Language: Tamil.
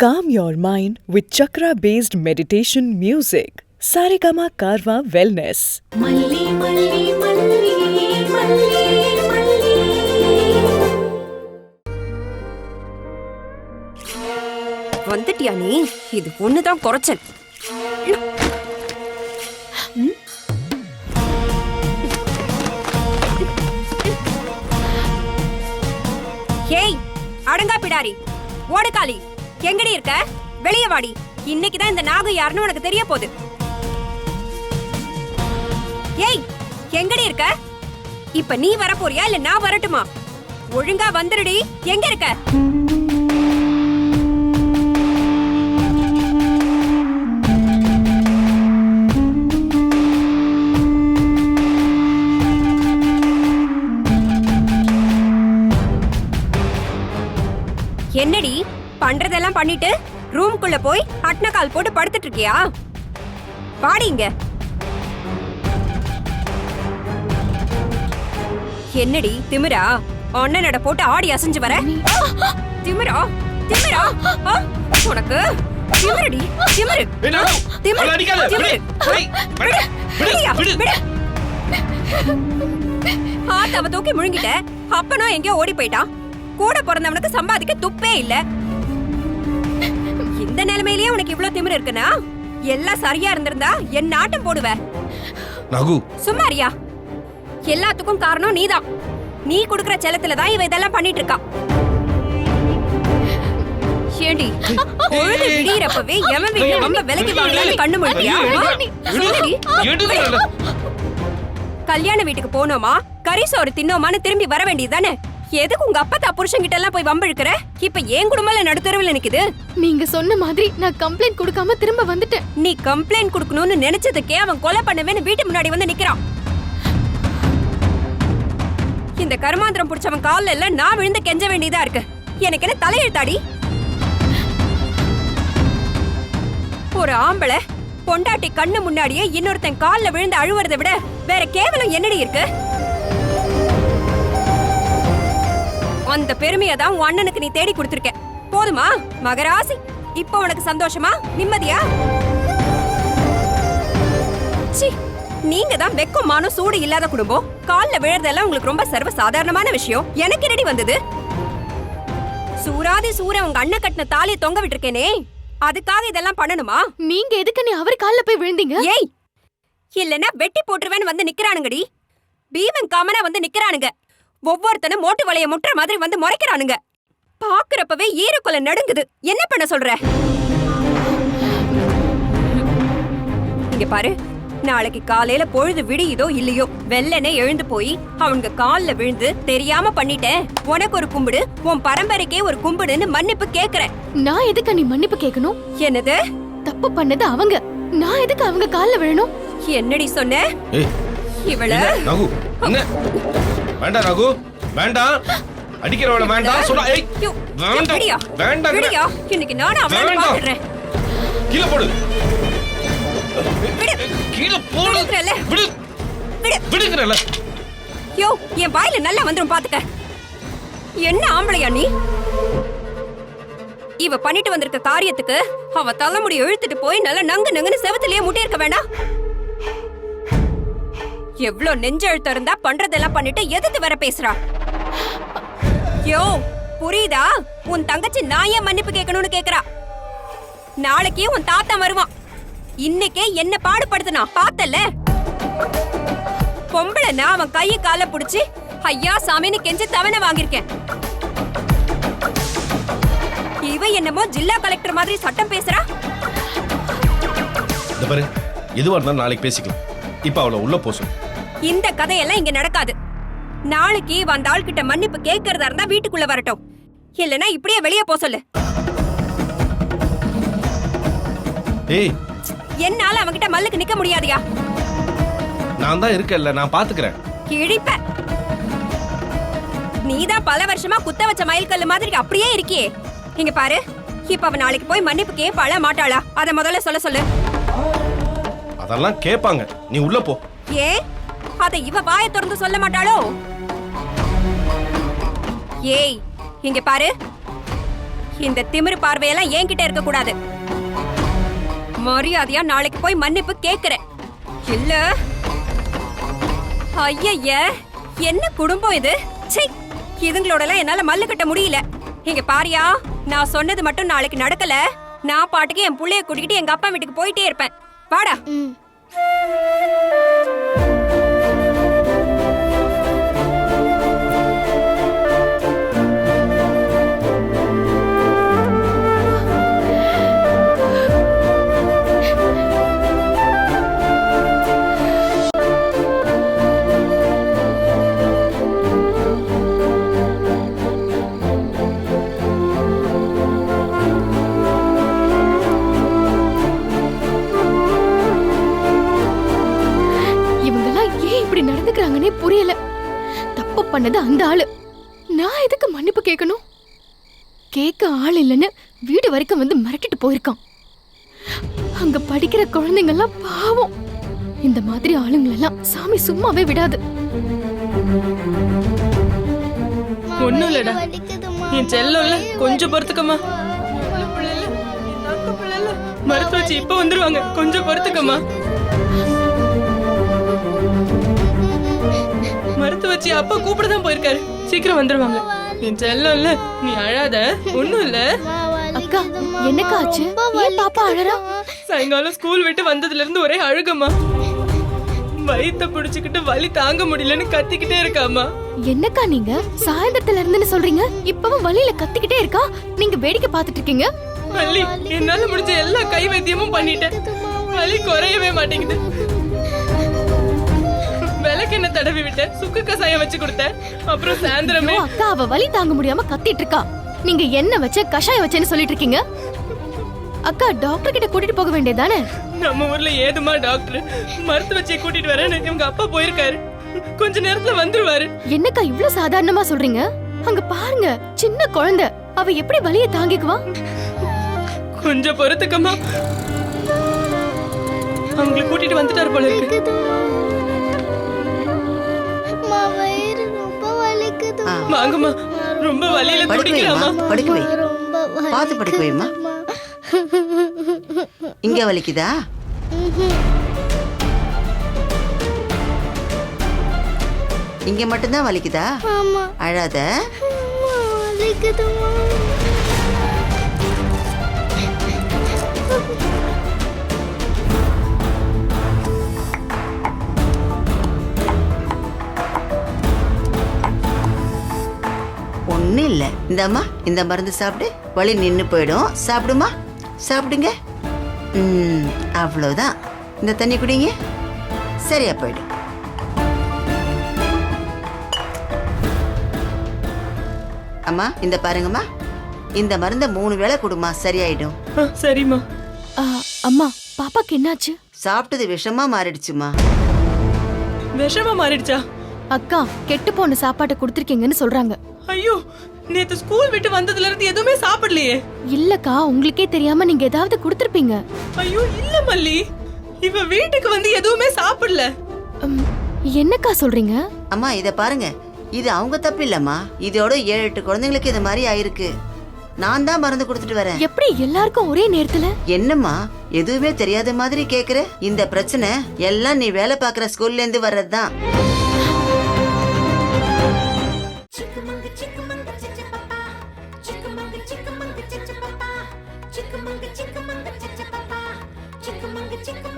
Calm your mind with chakra-based meditation music. Saregama Karwa Wellness. மல்லி மல்லி மல்லி மல்லி மல்லி. வந்துட்டியா நீ? இது ஒண்ணுதான் குறைச்சல். ஏய் அடங்கா பிடாரி, ஓடுகாலி, எங்கடி இருக்க? வெளிய வாடி. இன்னைக்குதான் இந்த நாகு யாருன்னு உனக்கு தெரிய போகுது. ஏய் எங்கடி இருக்க? இப்ப நீ வர போறியா இல்ல நான் வரட்டுமா? ஒழுங்கா வந்துருடி. எங்க இருக்க? என்னடி பண்றதெல்லாம் பண்ணிட்டு ரூம்குள்ள போய் அட்னகால் போட்டு படுத்துட்டு இருக்கியா? வாடி இங்க. என்னடி திமிரா? அண்ணனோட போட்டு ஆடி அசைஞ்சு வர திமிரா? திமிரா உனக்கு? திமிரடி திமிரு திமிரு. ஆத்தாவ தூக்கி முழுங்கிட்ட. அப்பனும் எங்கேயோ ஓடி போயிட்டான். கூட பிறந்தவனுக்கு சம்பாதிக்க துப்பே இல்ல. இந்த நிலைமையிலேயே உனக்கு இவ்ளோ திமிரு இருக்குனா எல்லாம் சரியா இருந்திருந்தா என் நாட்டம் போடுவ. நகு சும்மாரியா? எல்லாத்துக்கும் காரணம் நீதான். நீ குடுக்கற செல்லத்துலதான் இவ இதெல்லாம் பண்ணிட்டு இருக்கா. ஏண்டி பொழுது விடியறப்பவே எவன் வீட்டுல ரொம்ப விலைக்கு வாங்கலாம்னு கண்ணு முழிப்பியா? கல்யாண வீட்டுக்கு போனோமா கறி சோறு தின்னோமான்னு திரும்பி வர வேண்டியதானே? எதுக்கு உங்க அப்பா தான் புருஷன் கிட்ட எல்லாம் போய் வம்பிழுக்கிற? இப்ப ஏன் குடும்பம்ல நடுத்தரவுல நிக்குது. நீங்க சொன்ன மாதிரி நான் கம்ப்ளைண்ட் கொடுக்காம திரும்ப வந்துட்டேன். நீ கம்ப்ளைண்ட் கொடுக்கணும்னு நினைச்சதுக்கே அவன் கொலை பண்ணவேன்னு வீட்டு முன்னாடி வந்து நிக்கிறான். இந்த கருமாந்திரம் புடிச்சவன் கால்ல எல்லாம் நான் விழுந்து கெஞ்ச வேண்டியதா இருக்கு. எனக்கு என்ன தலையெழுத்தாடி? ஒரு ஆம்பளை பொண்டாட்டி கண்ணு முன்னாடியே இன்னொருத்தன் கால்ல விழுந்து அழுவுறதை விட வேற கேவலம் என்னடி இருக்கு? அந்த பெருமையை தான் உன் அண்ணனுக்கு நீ தேடி கொடுத்திருக்க. போதுமா மகராசி? இப்ப உனக்கு சந்தோஷமா நிம்மதியா? சி, நீங்க தான் வெக்கமான சூடு இல்லாத குடும்பம். கால்ல விழறதெல்லாம் உங்களுக்கு ரொம்ப சர்வ சாதாரணமான விஷயம். எனக்கு என்னடி வந்தது? சூராதி சூர உங்க அண்ணன் கட்டின தாலியை தொங்க விட்டுருக்கேனே, அதுக்காக இதெல்லாம் பண்ணணுமா? நீங்க எதுக்கு நீ அவர் கால்ல போய் விழுந்தீங்க? ஏய் இல்லன்னா வெட்டி போட்டுருவேன்னு வந்து நிக்கிறானுங்கடி. பீமன் காமனா வந்து நிக்கிறானுங்க. ஒவ்வொருத்தனும் மோட்டு வளைய முட்டுற மாதிரி வந்து முறைக்கிறானுங்க. பாக்குறப்பவே ஈரக்குலை நடுங்குது. என்ன பண்ண சொல்ற? இங்க பாரு, நாளைக்கு காலையில பொழுது விடியுதோ இல்லையோ வெள்ளனே எழுந்து போய் அவங்க கால்ல விழுந்து தெரியாம பண்ணிட்டேன், உனக்கு ஒரு கும்பிடு, உன் பரம்பரைக்கே ஒரு கும்பிடுன்னு மன்னிப்பு கேக்குறேன். நான் எதுக்கு நீ மன்னிப்பு கேட்கணும்? என்னது? தப்பு பண்ணது அவங்க. நான் எதுக்கு அவங்க கால்ல விழணும்? என்னடி சொன்ன? இவள நகு என்ன? வேண்டாம் நகு, வேண்டாம். அடிக்கிறவள வேண்டாம் சொல்ல. ஏய் வேண்டாம் வேண்டாம். விடியா? இன்னைக்கு நானும் அவளை பாத்துறேன். கீழ போடு. விடு. கீழ போடு. விடு. விடு. விடுங்கறல. யோ, என் வாயில நல்லா வந்துரும் பாத்துக்க. என்ன ஆம்பளையா நீ? இவ பண்ணிட்டு வந்திருக்க காரியத்துக்கு அவ தலைமுடி இழுத்துட்டு போய் நல்லா நங்கு நங்குன்னு செவத்திலேயே முட்டி இருக்க வேண்டாம்? எவ்ளோ நெஞ்செழுத்த இருந்தா பண்றதெல்லாம் பண்ணிட்டு எதுக்கு வர பேசுறா? யோ புரியுதா? உன் தங்கச்சி நான் ஏன் மன்னிப்பு கேட்கணும்னு கேக்குறா. நாளைக்கே உன் தாத்தா வருவான். இன்னைக்கே என்ன பாடுபடுத்தினா பார்த்தல? பொம்பளை நான் அவன் கையை கால புடிச்சு ஐயா சாமின்னு கெஞ்சி தவணை வாங்கிருக்கேன். இவ என்னமோ ஜில்லா கலெக்டர் மாதிரி சட்டம் பேசுறா. இந்த பாரு, எதுவா இருந்தாலும் நாளைக்கு பேசிக்கலாம். இப்ப அவளை உள்ள போசு. இந்த கதையெல்லாம் இங்க நடக்காது. நாளைக்கு வந்த ஆள் கிட்ட மன்னிப்பு கேட்கறதா இருந்தா வீட்டுக்குள்ள வரட்டும், இல்லனா இப்படியே வெளியே போ சொல்லு. ஏய், என்னால அவங்கிட்ட மல்லுக்கு நிக்க முடியாதியா? நான் தான் இருக்கேன்ல, நான் பாத்துக்கிறேன். கிழிப்ப. நீதான் பல வருஷமா குத்த வச்ச மயில்கல்லு மாதிரி அப்படியே இருக்கியே. இங்க பாரு, இப்ப அவ நாளைக்கு போய் மன்னிப்பு கேட்பாளா மாட்டாளா அத முதல்ல சொல்ல சொல்லு. அதெல்லாம் கேட்பாங்க, நீ உள்ள போ. ஏ அத இவ வாயை திறந்து சொல்ல மாட்டாளோ? ஏய் இங்க பாரு, இந்த திமிரு பார்வையெல்லாம் என்கிட்ட இருக்க கூடாது. மரியாதையா நாளைக்கு போய் மன்னிப்பு கேக்குறேன். இல்ல ஐய, என்ன குடும்பம் இது? சீ, இதுங்களோட எல்லாம் என்னால மல்லு கட்ட முடியல. இங்க பாரியா, நான் சொன்னது மட்டும் நாளைக்கு நடக்கல, நான் பாட்டுக்கு என் புள்ளைய கூட்டிக்கிட்டு எங்க அப்பா வீட்டுக்கு போயிட்டே இருப்பேன். வாடா. நடந்துக்கிறாங்கன்னே புரியல. தப்பு பண்ணது அந்த ஆளு. நான் எதுக்கு மன்னிப்பு கேட்கணும்? கேட்க ஆள் இல்லைன்னு வீடு வரைக்கும் வந்து மிரட்டிட்டு போயிருக்கான். அங்க படிக்கிற குழந்தைங்க எல்லாம் பாவம். இந்த மாதிரி ஆளுங்களெல்லாம் சாமி சும்மாவே விடாது. ஒண்ணும் இல்லடா, என் செல்லம்ல கொஞ்சம் பொறுத்துக்கம்மா. மருத்துவ வச்சு இப்ப வந்துருவாங்க, கொஞ்சம் பொறுத்துக்கம்மா. மருத்துவ வச்சு அப்பா கூப்பிடதான் போயிருக்காரு, சீக்கிரம் வந்துருவாங்க. என் செல்லம் இல்ல, நீ அழாத, ஒண்ணும் இல்ல. அக்கா, என்னக்கா ஆச்சு? ஏன் பாப்பா அழறா? சாயங்காலம் ஸ்கூல் விட்டு வந்ததுல இருந்து ஒரே அழுகம்மா. வயித்த புடிச்சுக்கிட்டு வலி தாங்க முடியலன்னு கத்திக்கிட்டே இருக்காமா. என்னக்கா நீங்க சாயந்தரத்துல இருந்துன்னு சொல்றீங்க, இப்பவும் வலியில கத்திக்கிட்டே இருக்கா? நீங்க வேடிக்கை பாத்துட்டு இருக்கீங்க. வலி என்னால முடிஞ்ச எல்லா கை வைத்தியமும் பண்ணிட்டேன், வலி குறையவே மாட்டேங்குது. விளக்கு என்ன தடவி விட்டேன், சுக்கு கசாயம் வச்சு கொடுத்தேன். அப்புறம் சாயந்தரமே அக்கா அவ வலி தாங்க முடியாம கத்திட்டு இருக்கா. நீங்க என்ன வச்ச கஷாயம் வச்சேன்னு சொல்லிட்டு இருக்கீங்க. அக்கா டாக்டர் கிட்ட கூட்டிட்டு போக வேண்டியதானே? நம்ம ஊர்ல ஏதுமா டாக்டர்? மருத்துவ வச்சு கூட்டிட்டு வரேன்னு இவங்க அப்பா போயிருக்காரு, கொஞ்ச நேரத்துல வந்துருவாரு. என்னக்கா இவ்ளோ சாதாரணமா சொல்றீங்க? அங்க பாருங்க, சின்ன குழந்தை, அவ எப்படி வலிய தாங்கிக்குவா? கொஞ்சம் பொறுத்துக்கம்மா, அவங்களை கூட்டிட்டு வந்துட்டாரு போல இருக்கு. வாங்கம்மா, ரொம்ப வலியில துடிக்கலாமா? படுக்க வை, பாத்து படுக்க வைமா. இங்க வலிக்குதா? இங்க மட்டும்தான் வலிக்குதா? அழாத. ஒன்னும் இல்ல, இந்தம்மா இந்த மருந்து சாப்பிடு, வலி நின்னு போயிடும். சாப்பிடுமா, சாப்பிடுங்க. அவ்வளவுதான். இந்த தண்ணி குடிங்க, சரியா போயிடும். அம்மா இந்த பாருங்கம்மா, இந்த மருந்த 3 வேளை குடுமா, சரியாயிடும். சரிம்மா. அம்மா, பாப்பாக்கு என்னாச்சு? சாப்பிட்டது விஷமா மாறிடுச்சுமா. விஷமா மாறிடுச்சா? அக்கா, கெட்டு போன சாப்பாட்டை கொடுத்திருக்கீங்கன்னு சொல்றாங்க. ஐயோ, நேத்து ஸ்கூல் விட்டு வந்ததுல இருந்து எதுவுமே சாப்பிடலையே. இல்லக்கா, உங்களுக்கே தெரியாம நீங்க ஏதாவது கொடுத்திருப்பீங்க. ஐயோ இல்ல மல்லி, இவ வீட்டுக்கு வந்து எதுவுமே சாப்பிடல. என்னக்கா சொல்றீங்க? அம்மா இத பாருங்க, இது அவங்க தப்பு இல்லம்மா. இதோட 7-8 குழந்தைங்களுக்கு இது மாதிரி ஆயிருக்கு. நான் தான் மருந்து கொடுத்துட்டு வரேன். எப்படி எல்லாருக்கும் ஒரே நேரத்துல? என்னம்மா எதுவுமே தெரியாத மாதிரி கேக்குற? இந்த பிரச்சனை எல்லாம் நீ வேலை பாக்குற ஸ்கூல்ல இருந்து வர்றதுதான். Chickamauga, chickamauga, chickamauga, chickamauga, chickamauga, chickamauga, chickamauga, chickamauga, chickamauga,